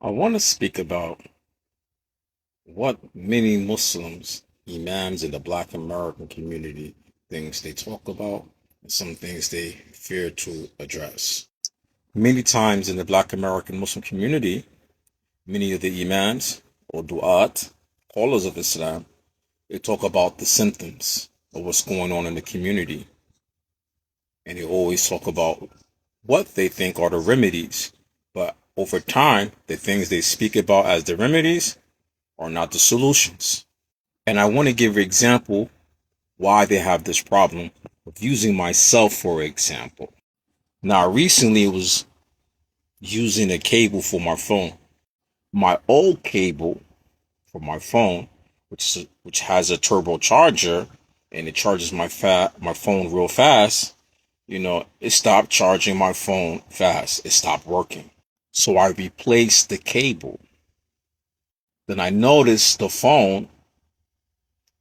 I want to speak about what many Muslims, imams in the Black American community, things they talk about, and some things they fear to address. Many times in the Black American Muslim community, many of the imams or du'at, callers of Islam, they talk about the symptoms of what's going on in the community. And they always talk about what they think are the remedies. But over time, the things they speak about as the remedies are not the solutions. And I want to give an example why they have this problem of using myself for example. Now, recently it was using a cable for my phone. My old cable for my phone, which has a turbocharger and it charges my phone real fast, it stopped charging my phone fast. It stopped working. So I replaced the cable. Then I noticed the phone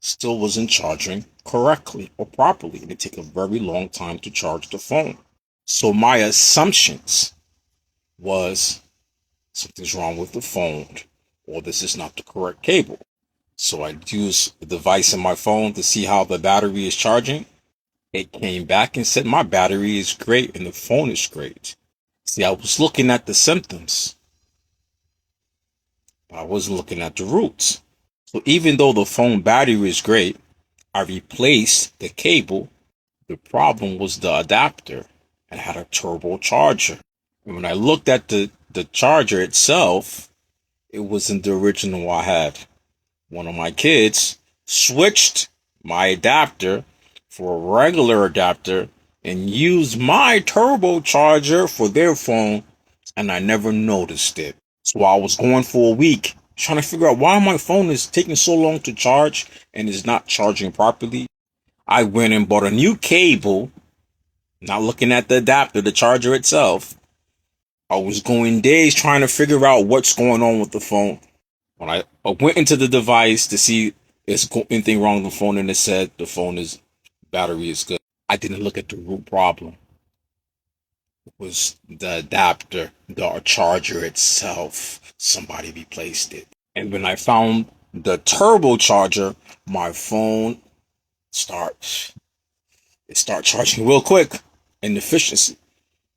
still wasn't charging correctly or properly. And it took a very long time to charge the phone. So my assumptions was something's wrong with the phone or this is not the correct cable. So I used the device in my phone to see how the battery is charging. It came back and said my battery is great and the phone is great. See, I was looking at the symptoms, but I wasn't looking at the roots. So even though the phone battery is great, I replaced the cable. The problem was the adapter and had a turbocharger. And when I looked at the charger itself, it wasn't the original I had. One of my kids switched my adapter for a regular adapter and used my turbocharger for their phone, and I never noticed it. So I was going for a week trying to figure out why my phone is taking so long to charge and is not charging properly. I went and bought a new cable, not looking at the adapter, the charger itself. I was going days trying to figure out what's going on with the phone. When I went into the device to see if there's anything wrong with the phone, and it said the battery is good. I didn't look at the root problem. It was the adapter, the charger itself. Somebody replaced it. And when I found the turbocharger, my phone start charging real quick and efficiency.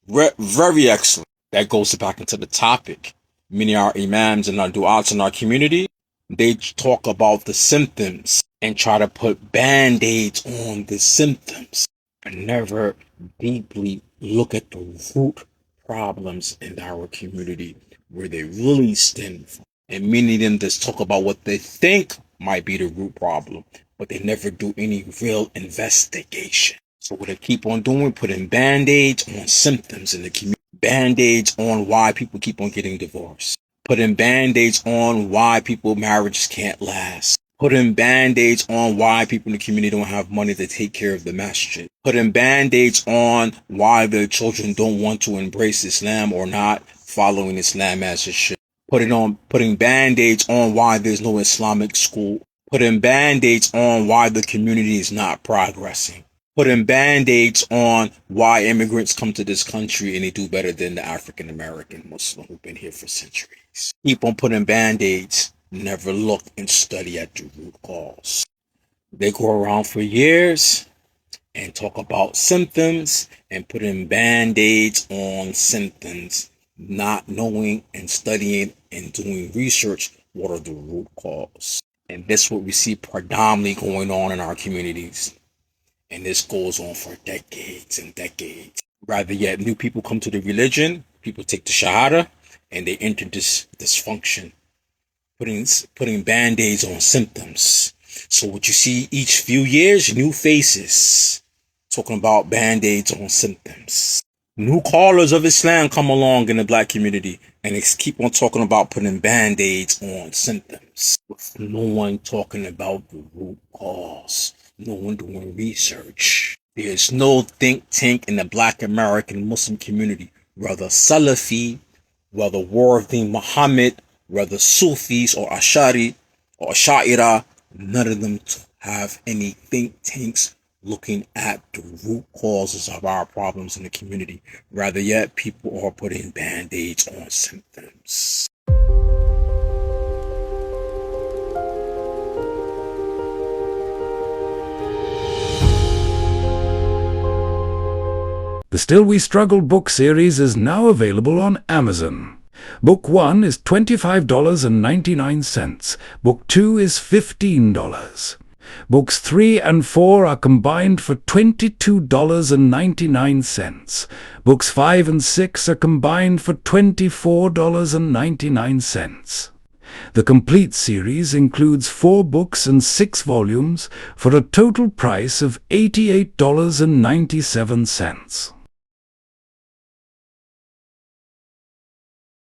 Very excellent. That goes back into the topic. Many of our imams and our du'ats in our community, they talk about the symptoms and try to put band-aids on the symptoms and never deeply look at the root problems in our community where they really stem from. And many of them just talk about what they think might be the root problem, but they never do any real investigation. So what they keep on doing, putting band-aids on symptoms in the community. Band-aids on why people keep on getting divorced. Putting band-aids on why people marriages can't last. Putting band-aids on why people in the community don't have money to take care of the masjid. Putting band-aids on why their children don't want to embrace Islam or not following Islam as it should. Putting band-aids on why there's no Islamic school. Putting band-aids on why the community is not progressing. Putting band-aids on why immigrants come to this country and they do better than the African American Muslim who've been here for centuries. Keep on putting band-aids, never look and study at the root cause. They go around for years and talk about symptoms and putting band-aids on symptoms, not knowing and studying and doing research what are the root cause. And this is what we see predominantly going on in our communities. And this goes on for decades and decades. Rather yet, new people come to the religion, people take the Shahada, and they enter this dysfunction, putting band-aids on symptoms. So what you see each few years, new faces talking about band-aids on symptoms. New callers of Islam come along in the black community and they keep on talking about putting band-aids on symptoms, with no one talking about the root cause. No one doing research. There's no think tank in the black American Muslim community, whether Salafi, whether Worthy Muhammad, whether Sufis or Ashari or Asha'ira, none of them have any think tanks looking at the root causes of our problems in the community. Rather yet, people are putting band-aids on symptoms. The Still We Struggle book series is now available on Amazon. Book 1 is $25.99. Book 2 is $15. Books 3 and 4 are combined for $22.99. Books 5 and 6 are combined for $24.99. The complete series includes 4 books and 6 volumes for a total price of $88.97.